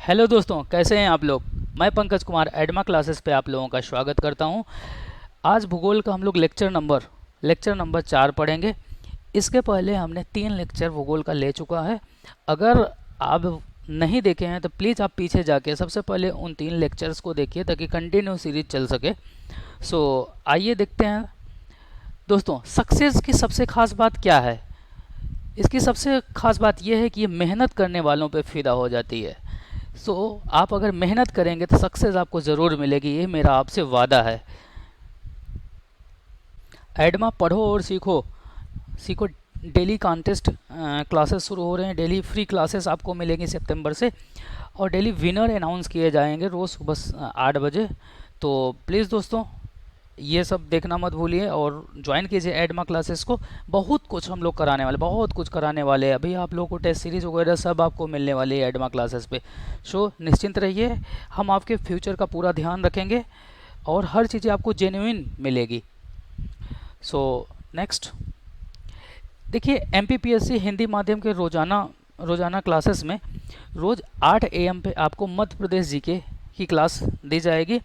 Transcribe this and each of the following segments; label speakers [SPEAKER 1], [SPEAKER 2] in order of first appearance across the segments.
[SPEAKER 1] Hello दोस्तों, कैसे हैं आप लोग। मैं पंकज कुमार एडमा क्लासेस पे आप लोगों का स्वागत करता हूं। आज भूगोल का हम लोग लेक्चर नंबर 4 पढ़ेंगे। इसके पहले हमने 3 लेक्चर भूगोल का ले चुका है। अगर आप नहीं देखे हैं तो प्लीज़ आप पीछे जाके सबसे पहले उन 3 लेक्चर्स को देखिए ताकि कंटिन्यू सीरीज चल सके। सो आइए देखते हैं दोस्तों, सक्सेस की सबसे खास बात क्या है। इसकी सबसे खास बात यह है कि ये मेहनत करने वालों पे फ़िदा हो जाती है। आप अगर मेहनत करेंगे तो सक्सेस आपको ज़रूर मिलेगी, ये मेरा आपसे वादा है। एडमा पढ़ो और सीखो सीखो। डेली कॉन्टेस्ट क्लासेस शुरू हो रहे हैं। डेली फ्री क्लासेस आपको मिलेंगी सितंबर से, और डेली विनर अनाउंस किए जाएंगे रोज़ सुबह 8 बजे। तो प्लीज़ दोस्तों, ये सब देखना मत भूलिए और ज्वाइन कीजिए एडमा क्लासेस को। बहुत कुछ हम लोग कराने वाले, बहुत कुछ कराने वाले हैं। अभी आप लोगों को टेस्ट सीरीज़ वगैरह सब आपको मिलने वाली है एडमा क्लासेस पे। निश्चिंत रहिए, हम आपके फ्यूचर का पूरा ध्यान रखेंगे और हर चीज़ें आपको जेन्युइन मिलेगी। नेक्स्ट देखिए, एमपीपीएससी हिंदी माध्यम के रोज़ाना क्लासेस में रोज़ 8 AM पे आपको मध्य प्रदेश जीके की क्लास दी जाएगी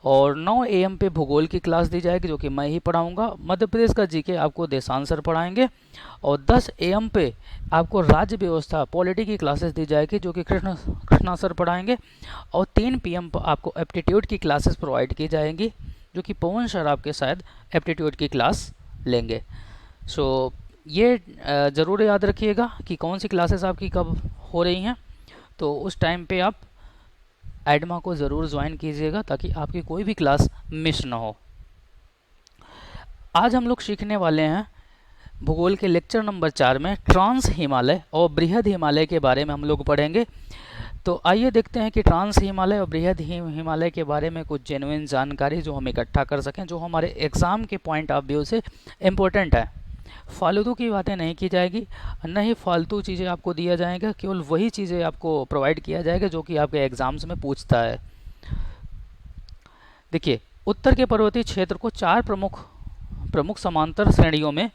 [SPEAKER 1] और 9 AM पे भूगोल की क्लास दी जाएगी, जो कि मैं ही पढ़ाऊंगा। मध्य प्रदेश का जीके आपको देशांश सर पढ़ाएंगे और 10 AM पे आपको राज्य व्यवस्था पॉलिटी की क्लासेस दी जाएगी, जो कि कृष्णा सर पढ़ाएंगे। और 3 PM पर आपको एप्टीट्यूड की क्लासेस प्रोवाइड की जाएंगी, जो कि पवन सर आपके शायद एप्टीट्यूड की क्लास लेंगे। ये ज़रूर याद रखिएगा कि कौन सी क्लासेस आपकी कब हो रही हैं। तो उस टाइम पे आप एडमा को ज़रूर ज्वाइन कीजिएगा ताकि आपकी कोई भी क्लास मिस ना हो। आज हम लोग सीखने वाले हैं भूगोल के लेक्चर नंबर 4 में ट्रांस हिमालय और बृहद हिमालय के बारे में हम लोग पढ़ेंगे। तो आइए देखते हैं कि ट्रांस हिमालय और बृहद हिमालय के बारे में कुछ जेन्युइन जानकारी जो हम इकट्ठा कर सकें, जो हमारे एग्ज़ाम के पॉइंट ऑफ व्यू से इम्पोर्टेंट है। फालतू की बातें नहीं की जाएगी, न ही फालतू चीज़ें आपको दिया जाएगा। केवल वही चीज़ें आपको प्रोवाइड किया जाएगा जो कि आपके एग्ज़ाम्स में पूछता है। देखिए, उत्तर के पर्वतीय क्षेत्र को 4 प्रमुख प्रमुख समांतर श्रेणियों में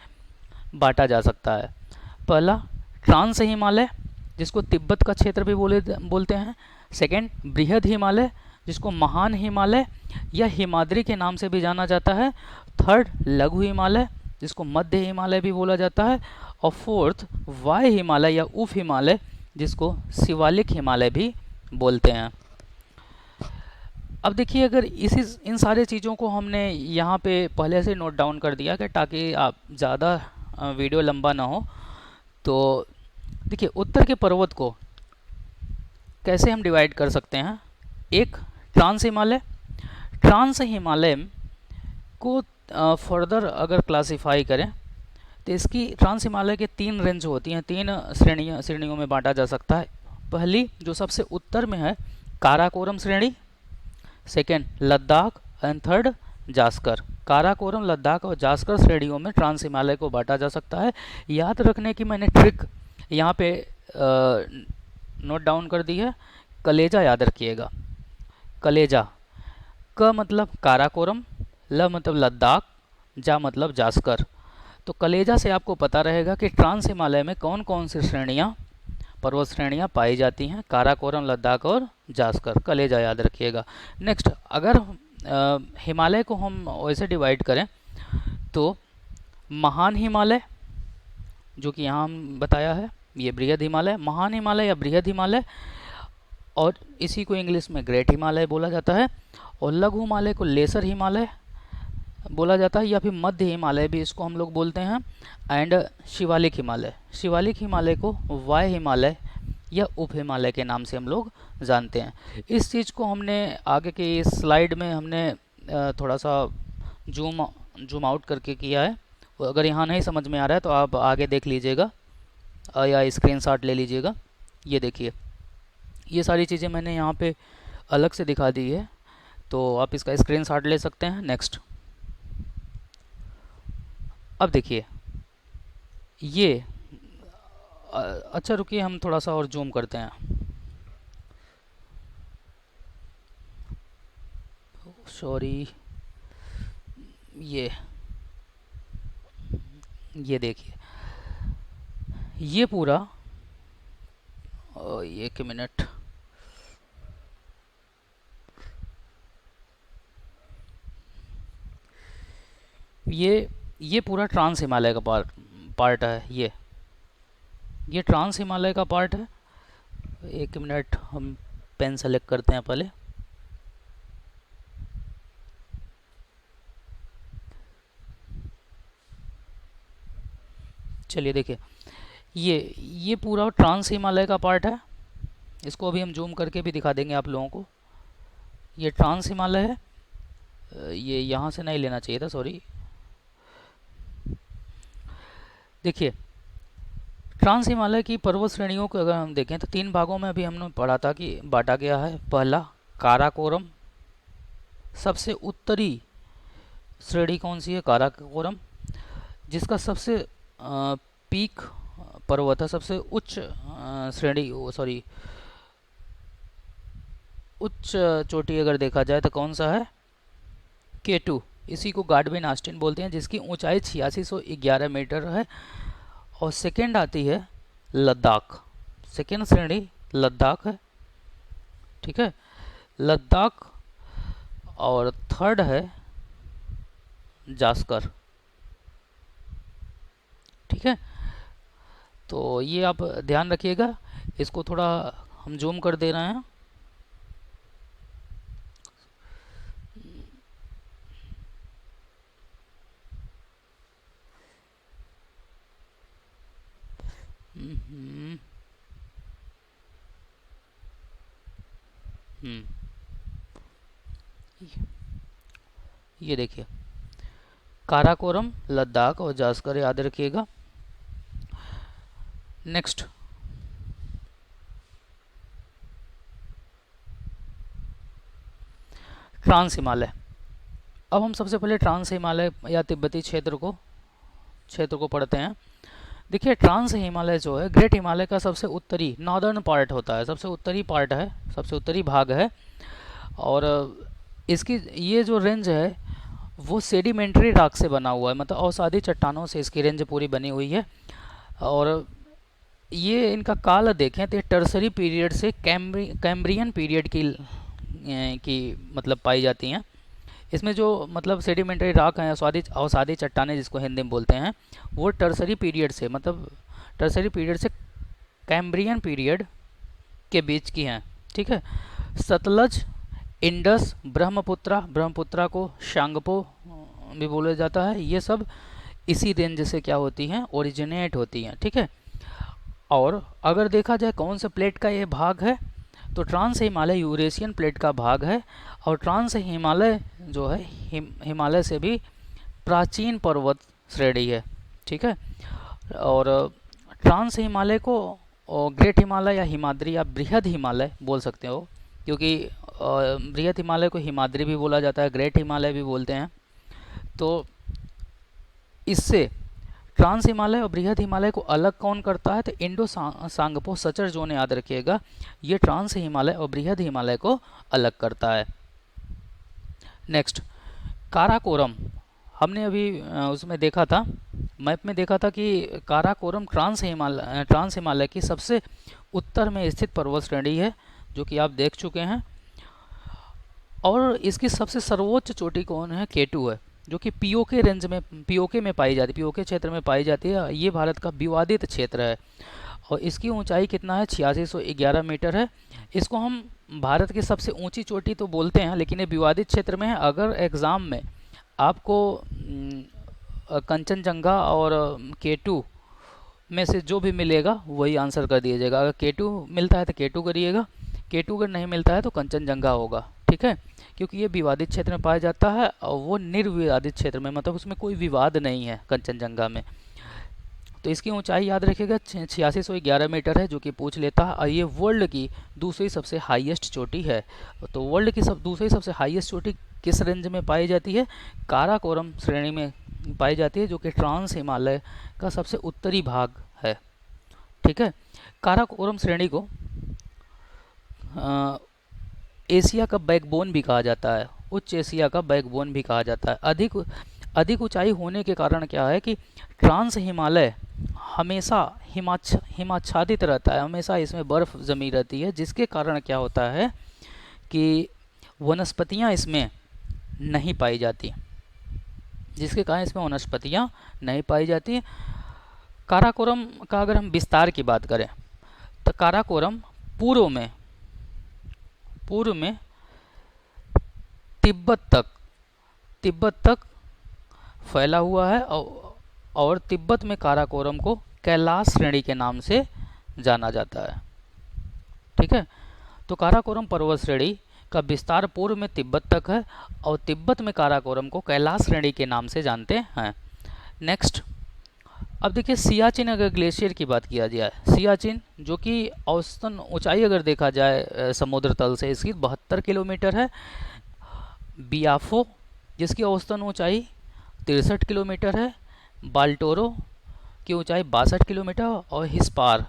[SPEAKER 1] बांटा जा सकता है। पहला, ट्रांस हिमालय, जिसको तिब्बत का क्षेत्र भी बोलते हैं। सेकंड, बृहद हिमालय, जिसको महान हिमालय या हिमाद्री के नाम से भी जाना जाता है। थर्ड, लघु हिमालय, जिसको मध्य हिमालय भी बोला जाता है। और फोर्थ, वाय हिमालय या उप हिमालय, जिसको शिवालिक हिमालय भी बोलते हैं। अब देखिए, अगर इन सारे चीज़ों को हमने यहाँ पे पहले से नोट डाउन कर दिया कि ताकि आप ज़्यादा वीडियो लंबा ना हो, तो देखिए उत्तर के पर्वत को कैसे हम डिवाइड कर सकते हैं। एक, ट्रांस हिमालय को फर्दर अगर क्लासिफाई करें तो इसकी ट्रांस हिमालय के 3 रेंज होती हैं, 3 श्रेणियों में बांटा जा सकता है। पहली जो सबसे उत्तर में है, काराकोरम श्रेणी। Second, Ladakh. And third, Zanskar. Karakoram, Ladakh और जास्कर श्रेणियों में ट्रांस हिमालय को बांटा जा सकता है। याद रखने की मैंने ट्रिक यहाँ पे नोट डाउन कर दी है। कलेजा याद रखिएगा। कलेजा, क मतलब काराकोरम, ल मतलब लद्दाख, जा मतलब जास्कर। तो कलेजा से आपको पता रहेगा कि ट्रांस हिमालय में कौन कौन सी श्रेणियाँ, पर्वत श्रेणियाँ पाई जाती हैं। काराकोरम, लद्दाख और जास्कर। कलेजा याद रखिएगा। नेक्स्ट, अगर हिमालय को हम वैसे डिवाइड करें तो महान हिमालय, जो कि यहाँ हम बताया है, ये बृहद हिमालय, महान हिमालय या बृहद हिमालय, और इसी को इंग्लिश में ग्रेट हिमालय बोला जाता है। और लघु हिमालय को लेसर हिमालय बोला जाता है, या फिर मध्य हिमालय भी इसको हम लोग बोलते हैं। एंड शिवालिक हिमालय को वाय हिमालय या उप हिमालय के नाम से हम लोग जानते हैं। इस चीज़ को हमने आगे के इस स्लाइड में हमने थोड़ा सा जूम आउट करके किया है। अगर यहाँ नहीं समझ में आ रहा है तो आप आगे देख लीजिएगा या स्क्रीनशॉट ले लीजिएगा। ये देखिए, ये सारी चीज़ें मैंने यहाँ पे अलग से दिखा दी है, तो आप इसका स्क्रीनशॉट ले सकते हैं। नेक्स्ट, अब देखिए ये अच्छा रुकिए, हम थोड़ा सा और जूम करते हैं। सॉरी, ये देखिए, ये पूरा एक मिनट, ये पूरा ट्रांस हिमालय का पार्ट है। ये ट्रांस हिमालय का पार्ट है। एक मिनट, हम पेन सेलेक्ट करते हैं पहले। चलिए देखिए, ये पूरा ट्रांस हिमालय का पार्ट है। इसको अभी हम जूम करके भी दिखा देंगे आप लोगों को। ये ट्रांस हिमालय है। ये यहाँ से नहीं लेना चाहिए था, सॉरी। देखिए, ट्रांस हिमालय की पर्वत श्रेणियों को अगर हम देखें तो 3 भागों में अभी हमने पढ़ा था कि बांटा गया है। पहला काराकोरम, सबसे उत्तरी श्रेणी कौन सी है? काराकोरम, जिसका सबसे पीक पर्वत है, सबसे उच्च श्रेणी, सॉरी उच्च चोटी अगर देखा जाए तो कौन सा है? K2। इसी को गाडविन आस्टिन बोलते हैं, जिसकी ऊंचाई 8611 मीटर है। और सेकंड आती है लद्दाख। सेकंड श्रेणी लद्दाख है, ठीक है, लद्दाख। और थर्ड है जास्कर, ठीक है। तो ये आप ध्यान रखिएगा। इसको थोड़ा हम जूम कर दे रहे हैं। हम्म, हम्म, ये देखिए, काराकोरम, लद्दाख और जास्कर, याद रखिएगा। Next, trans Himalaya. अब हम सबसे पहले ट्रांस हिमालय या तिब्बती क्षेत्र को पढ़ते हैं। देखिए, ट्रांस हिमालय जो है ग्रेट हिमालय का सबसे उत्तरी नॉर्दर्न पार्ट होता है, सबसे उत्तरी पार्ट है, सबसे उत्तरी भाग है। और इसकी ये जो रेंज है वो सेडिमेंट्री रॉक से बना हुआ है, मतलब अवसादी चट्टानों से इसकी रेंज पूरी बनी हुई है। और ये इनका काल देखें तो टर्सरी पीरियड से कैम्ब्रियन पीरियड की मतलब पाई जाती हैं। इसमें जो मतलब सेडिमेंट्री रॉक है, अवसादी चट्टानें जिसको हिंदी में बोलते हैं, वो टर्सरी पीरियड से कैम्ब्रियन पीरियड के बीच की हैं, ठीक है। सतलज, इंडस, ब्रह्मपुत्रा को शांगपो भी बोला जाता है। ये सब इसी रेंज से क्या होती हैं? ओरिजिनेट होती हैं, ठीक है। और अगर देखा जाए कौन सा प्लेट का ये भाग है, तो ट्रांस हिमालय यूरेशियन प्लेट का भाग है। और ट्रांस हिमालय जो है हिमालय से भी प्राचीन पर्वत श्रेणी है, ठीक है। और ट्रांस हिमालय को ग्रेट हिमालय या हिमाद्री या बृहद हिमालय बोल सकते हो, क्योंकि बृहद हिमालय को हिमाद्री भी बोला जाता है, ग्रेट हिमालय भी बोलते हैं। तो इससे ट्रांस हिमालय और बृहद हिमालय को अलग कौन करता है? तो इंडो सांगपो सचर जोन, याद रखिएगा, ये ट्रांस हिमालय और बृहद हिमालय को अलग करता है। नेक्स्ट, काराकोरम। हमने अभी उसमें देखा था, मैप में देखा था कि काराकोरम ट्रांस हिमालय की सबसे उत्तर में स्थित पर्वत श्रेणी है, जो कि आप देख चुके हैं। और इसकी सबसे सर्वोच्च चोटी कौन है? K2 है, जो कि पीओके रेंज में, पीओके में पाई जाती है, पीओके क्षेत्र में पाई जाती है। ये भारत का विवादित क्षेत्र है और इसकी ऊंचाई कितना है? 8611 मीटर है। इसको हम भारत की सबसे ऊंची चोटी तो बोलते हैं, लेकिन ये विवादित क्षेत्र में है। अगर एग्ज़ाम में आपको कंचनजंगा और K2 में से जो भी मिलेगा वही आंसर कर दिया जाएगा। अगर K2 मिलता है तो K2 करिएगा, K2 अगर नहीं मिलता है तो कंचनजंगा होगा, ठीक है। क्योंकि ये विवादित क्षेत्र में पाया जाता है और वो निर्विवादित क्षेत्र में, मतलब उसमें कोई विवाद नहीं है कंचनजंगा में। तो इसकी ऊंचाई याद रखिएगा 8611 मीटर है, जो कि पूछ लेता है। और ये वर्ल्ड की दूसरी सबसे हाईएस्ट चोटी है। तो वर्ल्ड की दूसरी सबसे हाईएस्ट चोटी किस रेंज में पाई जाती है? काराकोरम श्रेणी में पाई जाती है, जो कि ट्रांस हिमालय का सबसे उत्तरी भाग है, ठीक है। काराकोरम श्रेणी को एशिया का बैकबोन भी कहा जाता है, उच्च एशिया का बैकबोन भी कहा जाता है। अधिक ऊंचाई होने के कारण क्या है कि ट्रांस हिमालय हमेशा हिमाच्छादित रहता है, हमेशा इसमें बर्फ़ जमी रहती है, जिसके कारण क्या होता है कि वनस्पतियां इसमें नहीं पाई जाती, जिसके कारण इसमें वनस्पतियाँ नहीं पाई जाती। काराकोरम का अगर हम विस्तार की बात करें तो काराकोरम पूर्व में तिब्बत तक फैला हुआ है और तिब्बत में काराकोरम को कैलाश श्रेणी के नाम से जाना जाता है। ठीक है, तो काराकोरम पर्वत श्रेणी का विस्तार पूर्व में तिब्बत तक है और तिब्बत में काराकोरम को कैलाश श्रेणी के नाम से जानते हैं। नेक्स्ट, अब देखिए सियाचिन अगर ग्लेशियर की बात किया जाए, सियाचिन जो कि औसतन ऊंचाई अगर देखा जाए समुद्र तल से इसकी 72 किलोमीटर है। बियाफो जिसकी औसतन ऊंचाई 63 किलोमीटर है। बाल्टोरो की ऊंचाई 62 किलोमीटर और हिस्पार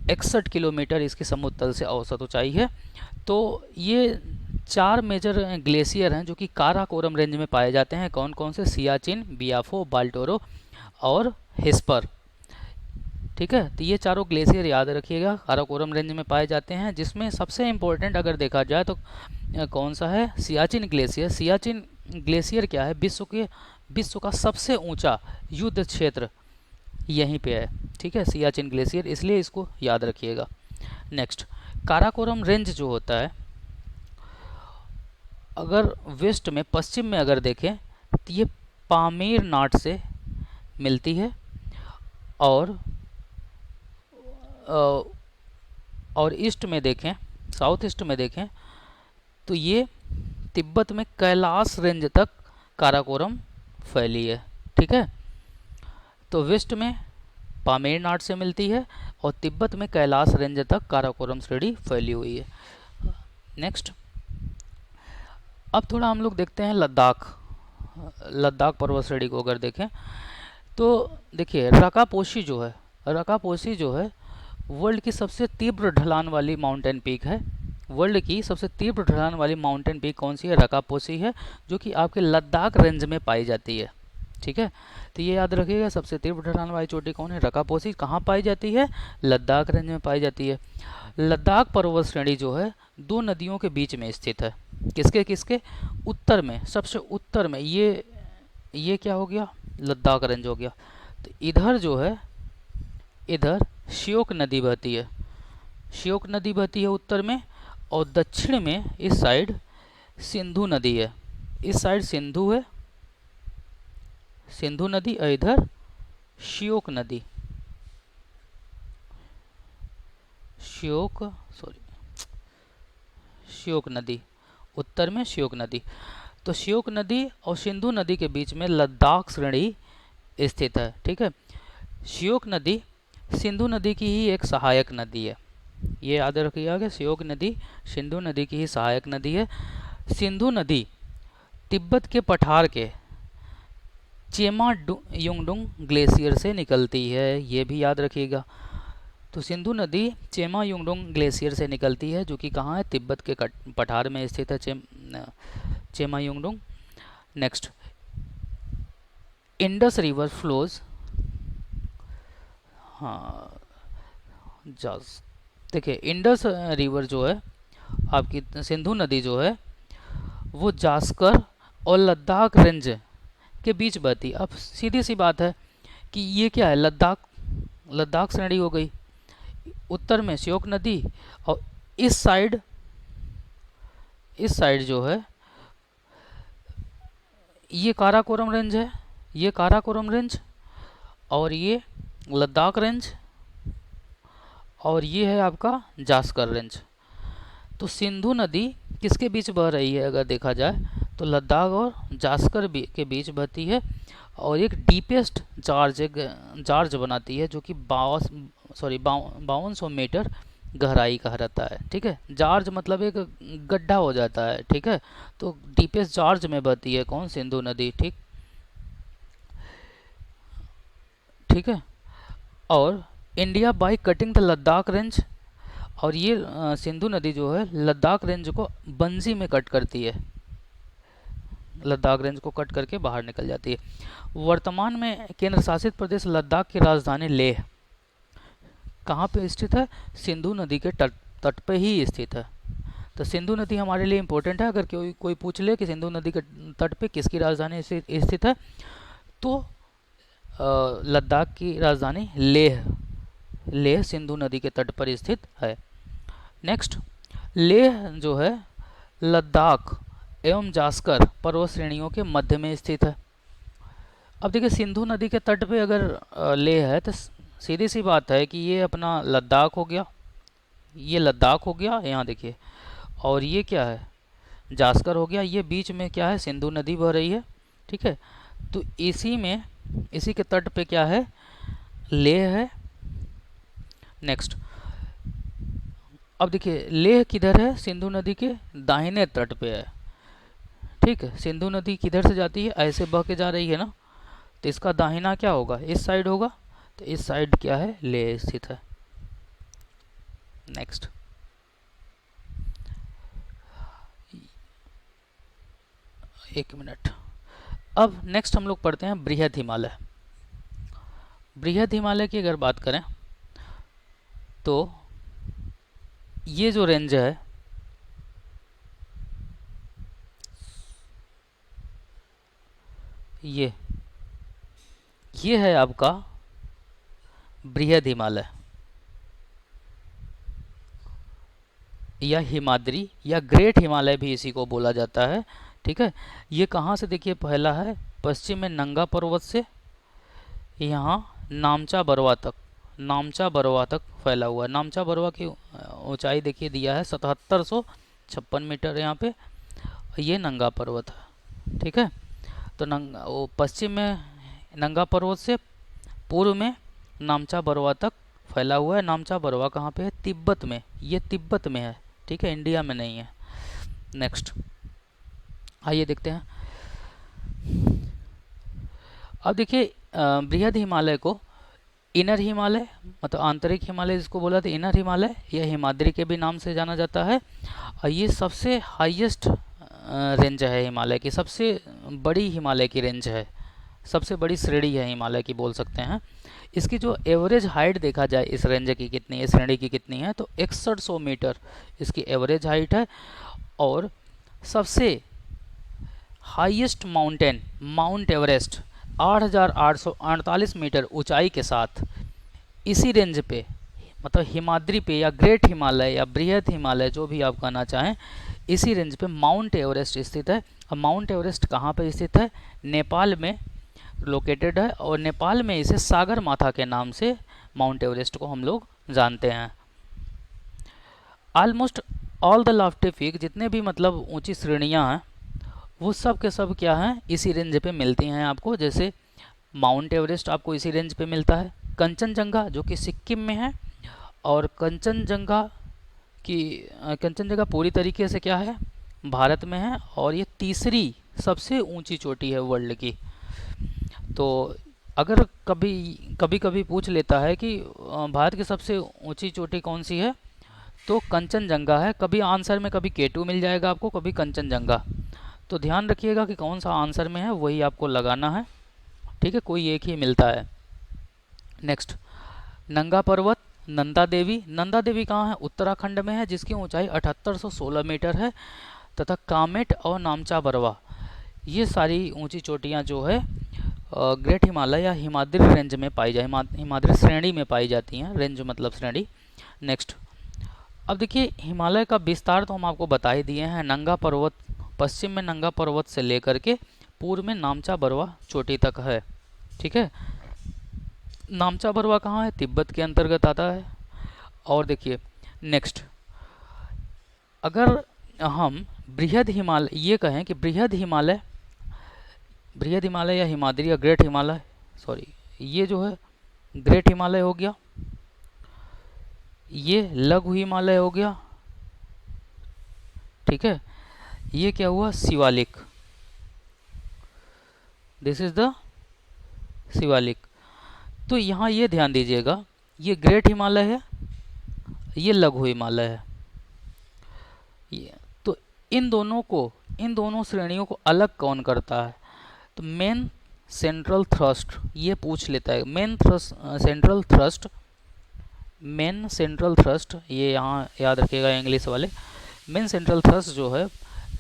[SPEAKER 1] 61 किलोमीटर इसकी समुद्र तल से औसत ऊंचाई है। तो ये 4 मेजर ग्लेशियर हैं जो कि काराकोरम रेंज में पाए जाते हैं। कौन कौन से? सियाचिन, बियाफो, बाल्टोरो और हिस्पर। ठीक है, तो ये चारों ग्लेशियर याद रखिएगा काराकोरम रेंज में पाए जाते हैं, जिसमें सबसे इम्पोर्टेंट अगर देखा जाए तो कौन सा है? सियाचिन ग्लेशियर। सियाचिन ग्लेशियर क्या है? विश्व का सबसे ऊंचा युद्ध क्षेत्र यहीं पे है। ठीक है, सियाचिन ग्लेशियर, इसलिए इसको याद रखिएगा। नेक्स्ट, काराकोरम रेंज जो होता है अगर वेस्ट में, पश्चिम में अगर देखें तो ये पामीर नाट से मिलती है और ईस्ट में देखें, साउथ ईस्ट में देखें तो ये तिब्बत में कैलाश रेंज तक काराकोरम फैली है। ठीक है, तो वेस्ट में पामीर नाट से मिलती है और तिब्बत में कैलाश रेंज तक काराकोरम श्रेणी फैली हुई है। नेक्स्ट, अब थोड़ा हम लोग देखते हैं लद्दाख पर्वत श्रेणी को अगर देखें तो देखिए रकापोशी जो है वर्ल्ड की सबसे तीव्र ढलान वाली माउंटेन पीक है। वर्ल्ड की सबसे तीव्र ढलान वाली माउंटेन पीक कौन सी है? रकापोशी है, जो कि आपके लद्दाख रेंज में पाई जाती है। ठीक है, तो ये याद रखिएगा सबसे तीव्र ढलान वाली चोटी कौन है? रकापोशी। कहाँ पाई जाती है? लद्दाख रेंज में पाई जाती है। लद्दाख पर्वत श्रेणी जो है 2 नदियों के बीच में स्थित है। किसके? उत्तर में, सबसे उत्तर में ये क्या हो गया? लद्दाख रेंज हो गया। तो इधर जो है, इधर श्योक नदी बहती है उत्तर में, और दक्षिण में इस साइड सिंधु नदी है। इस साइड सिंधु नदी और इधर श्योक नदी, उत्तर में श्योक नदी। तो श्योक नदी और सिंधु नदी के बीच में लद्दाख श्रेणी स्थित है। ठीक है, श्योक नदी सिंधु नदी की ही एक सहायक नदी है। ये याद रखिएगा, श्योक नदी सिंधु नदी की ही सहायक नदी है। सिंधु नदी तिब्बत के पठार के चेमा युंगडुंग ग्लेशियर से निकलती है, ये भी याद रखिएगा। तो सिंधु नदी चेमा युंगडुंग ग्लेशियर से निकलती है, जो कि कहाँ है? तिब्बत के पठार में स्थित है Chema Yungdung. Next, Indus river flows, हाँ देखिए इंडस रिवर जो है आपकी, सिंधु नदी जो है वो जास्कर और लद्दाख रेंज के बीच बहती। अब सीधी सी बात है कि ये क्या है? लद्दाख श्रेणी हो गई। उत्तर में श्योक नदी और इस साइड जो है ये काराकोरम रेंज है, ये काराकोरम रेंज और ये लद्दाख रेंज और ये है आपका जास्कर रेंज। तो सिंधु नदी किसके बीच बह रही है? अगर देखा जाए तो लद्दाख और जास्कर के बीच बहती है और एक डीपेस्ट जार्ज बनाती है, जो कि 5200 मीटर गहराई का रहता है। ठीक है, जार्ज मतलब एक गड्ढा हो जाता है। ठीक है, तो डीपेस्ट जार्ज में बहती है कौन? सिंधु नदी। ठीक है, और India by cutting the Ladakh range, और ये सिंधु नदी जो है लद्दाख रेंज को बंजी में कट करती है, लद्दाख रेंज को कट करके बाहर निकल जाती है। वर्तमान में केंद्र शासित प्रदेश लद्दाख की राजधानी लेह कहाँ पे स्थित है? सिंधु नदी के तट पे ही स्थित है। तो सिंधु नदी हमारे लिए इम्पोर्टेंट है। अगर कोई कोई पूछ ले कि सिंधु नदी के तट पे किसकी राजधानी स्थित है, तो लद्दाख की राजधानी लेह, लेह सिंधु नदी के तट पर स्थित है। नेक्स्ट, लेह जो है लद्दाख एवं जास्कर पर्वत श्रेणियों के मध्य में स्थित है। अब देखिए सिंधु नदी के तट पे अगर लेह है तो सीधी सी बात है कि ये अपना लद्दाख हो गया, ये लद्दाख हो गया यहाँ देखिए, और ये क्या है जास्कर हो गया, ये बीच में क्या है सिंधु नदी बह रही है। ठीक है, तो इसी में इसी के तट पे क्या है लेह है। नेक्स्ट, अब देखिए लेह किधर है, सिंधु नदी के दाहिने तट पे है। ठीक है, सिंधु नदी किधर से जाती है, ऐसे बह के जा रही है ना, तो इसका दाहिना क्या होगा, इस साइड होगा, तो इस साइड क्या है लेह स्थित है। नेक्स्ट, एक मिनट, अब नेक्स्ट हम लोग पढ़ते हैं बृहद हिमालय। बृहद हिमालय की अगर बात करें तो ये जो रेंज है ये है आपका बृहद हिमालय या हिमाद्री या ग्रेट हिमालय भी इसी को बोला जाता है। ठीक है, ये कहाँ से देखिए पहला है पश्चिम में नंगा पर्वत से यहाँ नामचा बरवा तक, नामचा बरवा तक फैला हुआ है। नामचा बरवा की ऊंचाई देखिए दिया है 7756 मीटर यहाँ पे, ये नंगा पर्वत है। ठीक है, तो वो पश्चिम में नंगा पर्वत से पूर्व में नामचा बरवा तक फैला हुआ है। नामचा बरवा कहाँ पे है, तिब्बत में, ये तिब्बत में है। ठीक है, इंडिया में नहीं है। नेक्स्ट आइए देखते हैं। अब देखिए बृहद हिमालय को इनर हिमालय मतलब आंतरिक हिमालय जिसको बोला था इनर हिमालय या हिमाद्री के भी नाम से जाना जाता है। और ये सबसे हाईएस्ट रेंज है हिमालय की, सबसे बड़ी हिमालय की रेंज है, सबसे बड़ी श्रेणी है हिमालय की बोल सकते हैं। इसकी जो एवरेज हाइट देखा जाए इस रेंज की कितनी है, श्रेणी की कितनी है, तो 6100 मीटर इसकी एवरेज हाइट है। और सबसे highest mountain Mount Everest 8848 metre ऊंचाई के साथ इसी रेंज पे मतलब हिमाद्री पे या ग्रेट हिमालय या बृहद हिमालय जो भी आप कहना चाहें, इसी रेंज पे माउंट एवरेस्ट स्थित है। अब माउंट एवरेस्ट कहाँ पे स्थित है, नेपाल में लोकेटेड है, और नेपाल में इसे सागर माथा के नाम से माउंट एवरेस्ट को हम लोग जानते हैं। Almost all the Lofty peak जितने भी मतलब ऊंची श्रेणियां हैं वो सब के सब क्या हैं इसी रेंज पे मिलती हैं आपको। जैसे माउंट एवरेस्ट आपको इसी रेंज पे मिलता है, कंचनजंगा जो कि सिक्किम में है, और कंचनजंगा पूरी तरीके से क्या है भारत में है, और ये तीसरी सबसे ऊंची चोटी है वर्ल्ड की। तो अगर कभी पूछ लेता है कि भारत की सबसे ऊंची चोटी कौन सी है, तो कंचनजंगा है। कभी आंसर में कभी K2 मिल जाएगा आपको, कभी कंचनजंगा। तो ध्यान रखिएगा कि कौन सा आंसर में है वही आपको लगाना है। ठीक है, कोई एक ही मिलता है। नेक्स्ट, नंगा पर्वत नंदा देवी। नंदा देवी कहाँ है, उत्तराखंड में है, जिसकी ऊंचाई 7816 मीटर है। तथा कामेट और नामचा बरवा ये सारी ऊंची चोटियाँ जो है ग्रेट हिमालय या हिमाद्री रेंज में पाई जाए, हिमाद्री श्रेणी में पाई जाती हैं। रेंज मतलब श्रेणी। नेक्स्ट, अब देखिए हिमालय का विस्तार तो हम आपको बता ही दिए हैं। नंगा पर्वत पश्चिम में नंगा पर्वत से लेकर के पूर्व में नामचा बरवा चोटी तक है। ठीक है, नामचा बरवा कहाँ है, तिब्बत के अंतर्गत आता है। और देखिए नेक्स्ट, अगर हम बृहद हिमालय ये कहें कि बृहद हिमालय या हिमाद्री या ग्रेट हिमालय, सॉरी ये जो है ग्रेट हिमालय हो गया, ये लघु हिमालय हो गया। ठीक है, ये क्या हुआ Shivalik, this is the Shivalik. तो यहाँ ये ध्यान दीजिएगा, ये ग्रेट हिमालय है, ये लघु हिमालय है। तो इन दोनों श्रेणियों को अलग कौन करता है, तो मेन सेंट्रल थ्रस्ट ये पूछ लेता है। मेन सेंट्रल थ्रस्ट ये यहाँ याद रखिएगा इंग्लिश वाले। मेन सेंट्रल थ्रस्ट जो है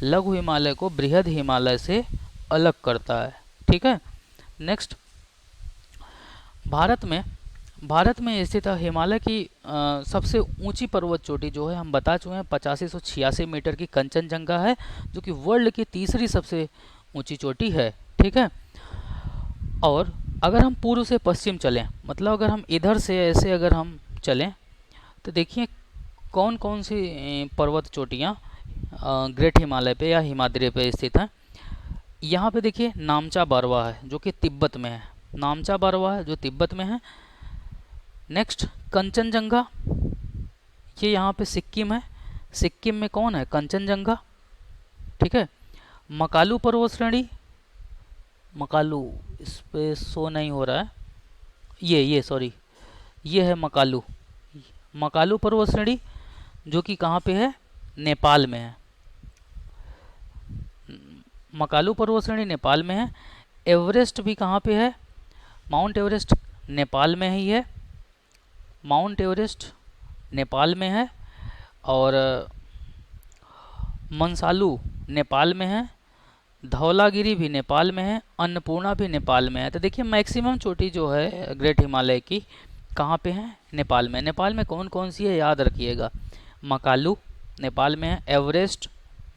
[SPEAKER 1] लघु हिमालय को बृहद हिमालय से अलग करता है। ठीक है। नेक्स्ट, भारत में स्थित हिमालय की सबसे ऊंची पर्वत चोटी जो है हम बता चुके हैं 8586 मीटर की कंचनजंगा है, जो कि वर्ल्ड की तीसरी सबसे ऊंची चोटी है। ठीक है। और अगर हम पूर्व से पश्चिम चलें, मतलब अगर हम इधर से ऐसे अगर हम चलें तो देखिए कौन कौन सी पर्वत चोटियाँ ग्रेट हिमालय पे या हिमाद्री पे स्थित हैं। यहाँ पे देखिए नामचा बारवा है जो कि तिब्बत में है, नामचा बारवा है जो तिब्बत में है। नेक्स्ट, कंचनजंगा, ये यहाँ पे सिक्किम है, सिक्किम में कौन है, कंचनजंगा। ठीक है। मकालू पर्वत श्रेणी, मकालू इस पे शो नहीं हो रहा है, ये सॉरी, ये है मकालू, मकालू पर्वत श्रेणी जो कि कहाँ पे है, नेपाल में है। मकालू पर्वत श्रेणी नेपाल में है। एवरेस्ट भी कहाँ पे है, माउंट एवरेस्ट नेपाल में ही है, माउंट एवरेस्ट नेपाल में है। और मंसालू नेपाल में है, धौलागिरी भी नेपाल में है, अन्नपूर्णा भी नेपाल में है। तो देखिए मैक्सिमम चोटी जो है ग्रेट हिमालय की कहाँ पे है, नेपाल में। नेपाल में कौन कौन सी है याद रखिएगा, मकालू नेपाल में है, एवरेस्ट,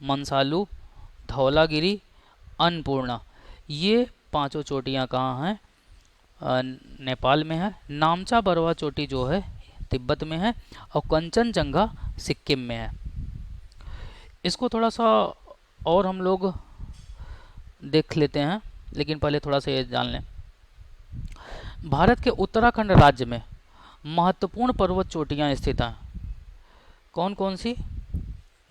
[SPEAKER 1] मंसालू, धौलागिरी, अन्नपूर्णा, ये पांचों चोटियाँ कहाँ हैं, नेपाल में है। नामचा बरवा चोटी जो है तिब्बत में है, और कंचनजंगा सिक्किम में है। इसको थोड़ा सा और हम लोग देख लेते हैं, लेकिन पहले थोड़ा सा ये जान लें। भारत के उत्तराखंड राज्य में महत्वपूर्ण पर्वत चोटियाँ स्थित हैं। कौन कौन सी,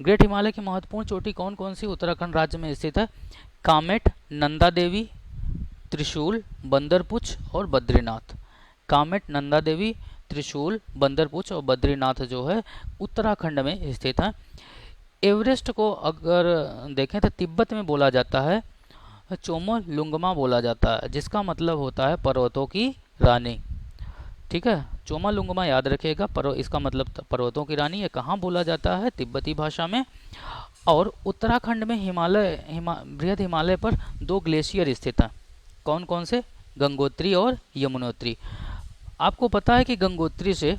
[SPEAKER 1] ग्रेट हिमालय की महत्वपूर्ण चोटी कौन कौन सी उत्तराखंड राज्य में स्थित है, कामेट, नंदा देवी, त्रिशूल, बंदरपुछ और बद्रीनाथ। कामेट, नंदा देवी, त्रिशूल, बंदरपुछ और बद्रीनाथ जो है उत्तराखंड में स्थित है। एवरेस्ट को अगर देखें तो तिब्बत में बोला जाता है चोमो लुंगमा बोला जाता है, जिसका मतलब होता है पर्वतों की रानी। ठीक है, चोमा लुंगमा याद रखिएगा, इसका मतलब पर्वतों की रानी। ये कहाँ बोला जाता है, तिब्बती भाषा में। और उत्तराखंड में बृहद हिमालय पर दो ग्लेशियर स्थित हैं। कौन कौन से, गंगोत्री और यमुनोत्री। आपको पता है कि गंगोत्री से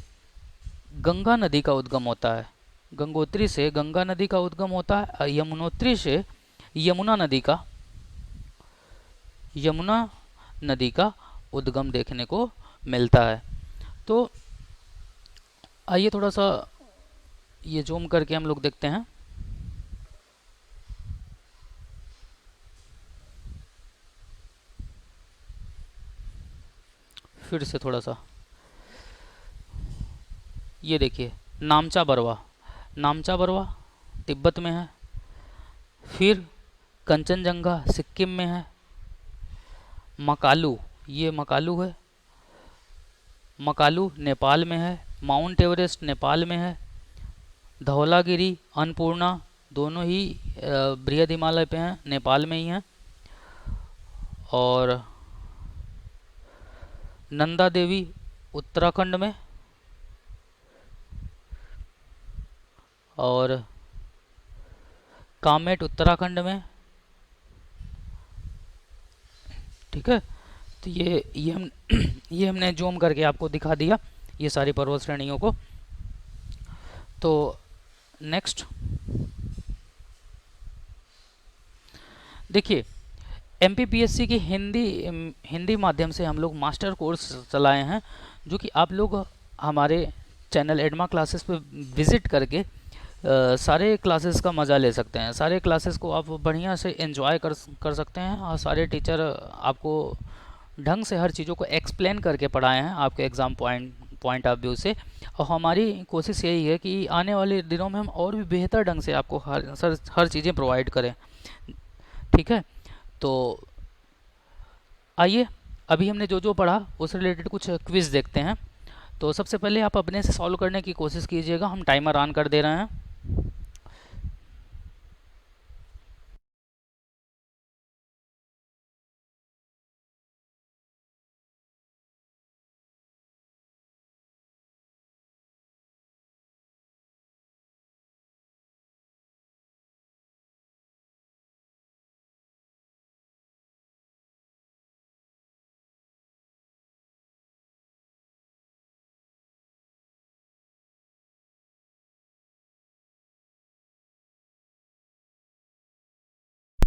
[SPEAKER 1] गंगा नदी का उद्गम होता है, गंगोत्री से गंगा नदी का उद्गम होता है, यमुनोत्री से यमुना नदी का उद्गम देखने को मिलता है। तो आइए थोड़ा सा ये जूम करके हम लोग देखते हैं। फिर से थोड़ा सा ये देखिए, नामचा बरवा तिब्बत में है, फिर कंचनजंगा सिक्किम में है, मकालू, ये मकालू है, मकालू नेपाल में है, माउंट एवरेस्ट नेपाल में है, धौलागिरी, अन्नपूर्णा दोनों ही बृहद हिमालय पे हैं, नेपाल में ही हैं। और नंदा देवी उत्तराखंड में, और कामेट उत्तराखंड में। ठीक है, तो ये हम ये हमने जूम करके आपको दिखा दिया ये सारी पर्वत श्रेणियों को। तो नेक्स्ट देखिए, एमपीपीएससी की हिंदी माध्यम से हम लोग मास्टर कोर्स चलाए हैं, जो कि आप लोग हमारे चैनल एडमा क्लासेस पे विज़िट करके सारे क्लासेस का मज़ा ले सकते हैं। सारे क्लासेस को आप बढ़िया से एंजॉय कर सकते हैं, और सारे टीचर आपको ढंग से हर चीज़ों को एक्सप्लेन करके पढ़ाए हैं आपके एग्ज़ाम पॉइंट ऑफ व्यू से। और हमारी कोशिश यही है कि आने वाले दिनों में हम और भी बेहतर ढंग से आपको हर चीज़ें प्रोवाइड करें। ठीक है, तो आइए अभी हमने जो जो पढ़ा उस रिलेटेड कुछ क्विज़ देखते हैं। तो सबसे पहले आप अपने से सॉल्व करने की कोशिश कीजिएगा, हम टाइमर ऑन कर दे रहे हैं।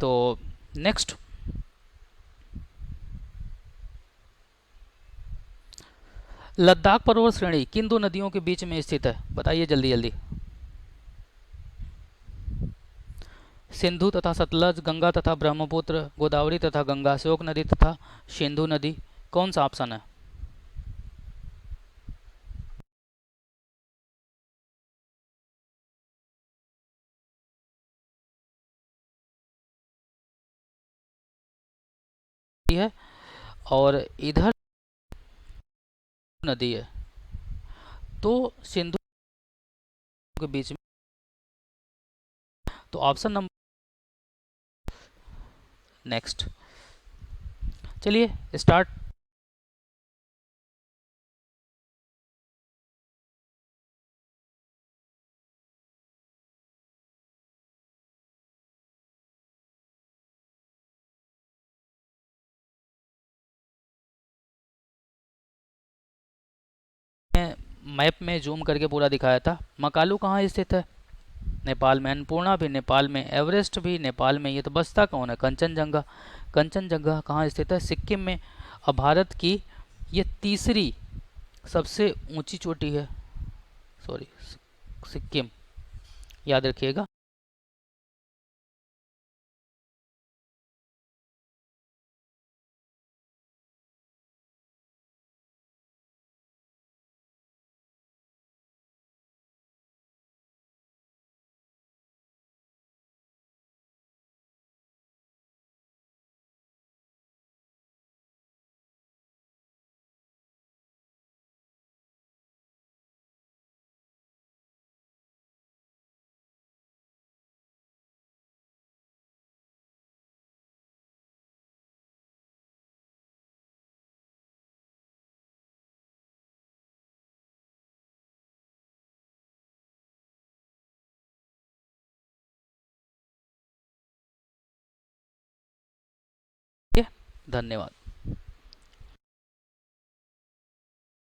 [SPEAKER 1] तो नेक्स्ट, लद्दाख पर्वत श्रेणी किन दो नदियों के बीच में स्थित है? बताइए जल्दी जल्दी। सिंधु तथा सतलज, गंगा तथा ब्रह्मपुत्र, गोदावरी तथा गंगा, श्योक नदी तथा सिंधु नदी। कौन सा ऑप्शन है? है, और इधर नदी है, तो सिंधु के बीच में, तो ऑप्शन नंबर नेक्स्ट। चलिए स्टार्ट। मैप में जूम करके पूरा दिखाया था। मकालू कहाँ स्थित है? नेपाल में। अन्नपूर्णा भी नेपाल में, एवरेस्ट भी नेपाल में, ये तो बचता कौन है? कंचनजंगा। कंचनजंगा कहाँ स्थित है? सिक्किम में। और भारत की ये तीसरी सबसे ऊंची चोटी है, सॉरी, सिक्किम, याद रखिएगा। धन्यवाद।